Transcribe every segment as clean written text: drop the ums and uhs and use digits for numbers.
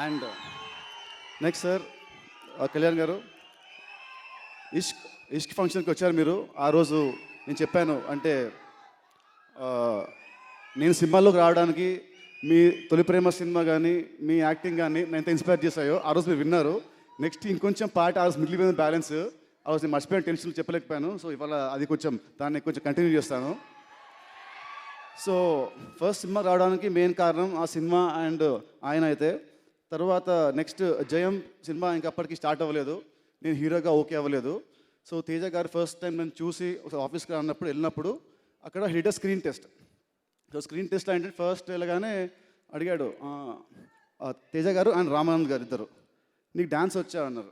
And next sir Kalyan గారు, ఇష్క్ ఇష్క్ ఫంక్షన్కి వచ్చారు మీరు. ఆ రోజు నేను చెప్పాను అంటే నేను సినిమాలోకి రావడానికి మీ తొలి ప్రేమ సినిమా కానీ మీ యాక్టింగ్ కానీ నేను ఎంత ఇన్స్పైర్ చేశాయో ఆ రోజు మీరు విన్నారు. నెక్స్ట్ ఇంకొంచెం పాట ఆ రోజు మిగిలిపోయిన బ్యాలెన్స్ ఆ రోజు నేను మర్చిపోయిన టెన్షన్ చెప్పలేకపోయాను. సో ఇవాళ అది దాన్ని కొంచెం కంటిన్యూ చేస్తాను. సో ఫస్ట్ సినిమా రావడానికి మెయిన్ కారణం ఆ సినిమా అండ్ ఆయన అయితే. తర్వాత నెక్స్ట్ జయం సినిమా ఇంకా అప్పటికి స్టార్ట్ అవ్వలేదు, నేను హీరోగా ఓకే అవ్వలేదు. సో తేజ గారు ఫస్ట్ టైం నేను చూసి ఆఫీస్కి వెళ్ళినప్పుడు అక్కడ hit screen test. So screen test అంటే ఫస్ట్ వెళ్ళగానే అడిగాడు తేజ గారు అండ్ రామానంద్ గారు ఇద్దరు, నీకు డ్యాన్స్ వచ్చా అన్నారు,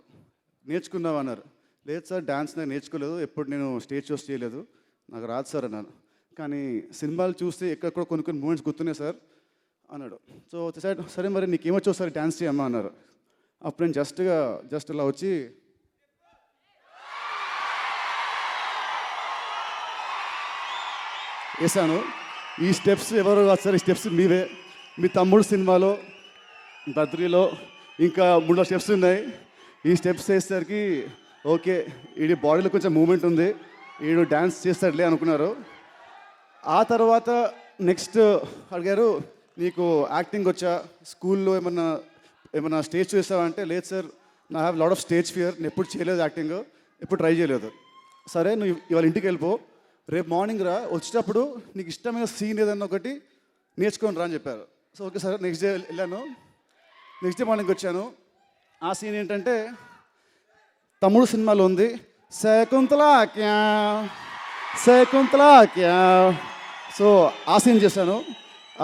నేర్చుకున్నావు అన్నారు. లేదు సార్ డ్యాన్స్ నేను నేర్చుకోలేదు, ఎప్పుడు నేను స్టేజ్ షోస్ చేయలేదు, నాకు రాదు సార్ అన్నాను. కానీ సినిమాలు చూస్తే ఎక్కడ కొన్ని మూమెంట్స్ గుర్తున్నాయి సార్ అన్నాడు. సో సరే మరి నీకేమొచ్చు సార్ డ్యాన్స్ చేయమ్మా అన్నారు. అప్పుడు నేను జస్ట్ ఇలా వచ్చి వేసాను. ఈ స్టెప్స్ ఎవరు కాదు సార్, ఈ స్టెప్స్ మీవే, మీ తమ్ముడు సినిమాలో బద్రీలో ఇంకా 3 స్టెప్స్ ఉన్నాయి. ఈ స్టెప్స్ వేసేసరికి ఓకే వీడి బాడీలో కొంచెం మూమెంట్ ఉంది, వీడు డ్యాన్స్ చేస్తాడులే అనుకున్నారు. ఆ తర్వాత నెక్స్ట్ అడిగారు నీకు యాక్టింగ్ వచ్చా, స్కూల్లో ఏమన్నా స్టేజ్ చేసావా అంటే లేదు సార్ నా have lot of stage fear, నేను ఎప్పుడు చేయలేదు యాక్టింగ్, ఎప్పుడు ట్రై చేయలేదు. సరే నువ్వు ఇవాళ ఇంటికి వెళ్ళిపో, రేపు మార్నింగ్ రా, వచ్చేటప్పుడు నీకు ఇష్టమైన సీన్ ఏదన్నా ఒకటి నేర్చుకొని రా అని చెప్పారు. So okay sir next day వెళ్ళాను. నెక్స్ట్ డే మార్నింగ్ వచ్చాను. ఆ సీన్ ఏంటంటే తమ్ముడు సినిమాలో ఉంది, శకుంతలా క్యా. సో ఆ సీన్ చేశాను.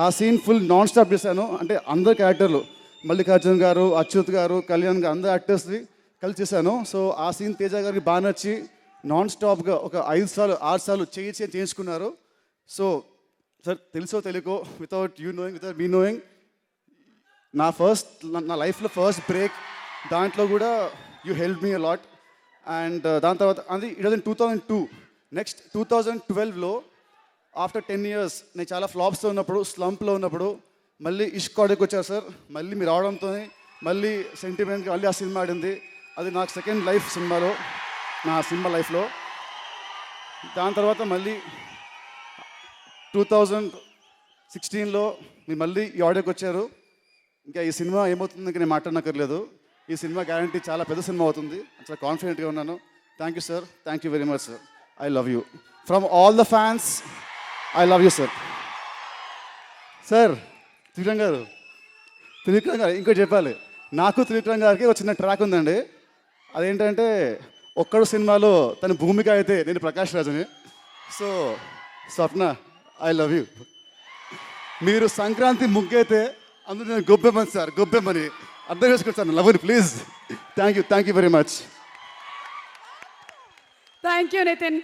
ఆ సీన్ ఫుల్ నాన్ స్టాప్ చేశాను. అంటే అందరు క్యారెక్టర్లు, మల్లికార్జున్ గారు, అచ్యుత్ గారు, కళ్యాణ్ గారు, అందరు యాక్టర్స్ని కలిసి చేశాను. సో ఆ సీన్ తేజ గారికి బాగా నచ్చి నాన్ స్టాప్గా ఒక 5 సార్లు 6 సార్లు చేయించుకున్నారు. సో సార్ తెలుసో తెలియకో వితౌట్ మీ నోయింగ్ నా లైఫ్లో ఫస్ట్ బ్రేక్ దాంట్లో కూడా you help me a lot. And దాని తర్వాత అది ఇట్ వాజ్ ఇన్ 2002. నెక్స్ట్ 2012లో ఆఫ్టర్ 10 years నేను చాలా ఫ్లాప్స్లో ఉన్నప్పుడు, స్లంప్లో ఉన్నప్పుడు మళ్ళీ ఇష్క్ ఆడియోకి వచ్చారు సార్. మళ్ళీ మీరు రావడంతో మళ్ళీ సెంటిమెంట్గా మళ్ళీ ఆ సినిమా ఆడింది. అది నాకు సెకండ్ లైఫ్ సినిమాలో, నా సినిమా లైఫ్లో. దాని తర్వాత మళ్ళీ 2016లో మీరు మళ్ళీ ఈ ఆడియోకి వచ్చారు. ఇంకా ఈ సినిమా ఏమవుతుంది ఇంకా నేను మాట్లాడనక్కర్లేదు. ఈ సినిమా గ్యారంటీ చాలా పెద్ద సినిమా అవుతుంది, చాలా కాన్ఫిడెంట్గా ఉన్నాను. Thank you sir, thank you very much sir. I love you from all the fans. I love you sir. Sir Trivikram గారు ఇంకోటి చెప్పాలి. నాకు త్రివిక్రమ్ గారికి ఒక చిన్న ట్రాక్ ఉందండి. అదేంటంటే ఒక్కడు సినిమాలో తన భూమిక అయితే నేను ప్రకాష్ రాజుని. So Swapna I love you. మీరు సంక్రాంతి ముగ్గైతే అందులో నేను గొబ్బెమ్మని సార్, గొబ్బెమ్మని అర్థం చేసుకోండి సార్, లవ్ని please. Thank you very much. Thank you Nitin.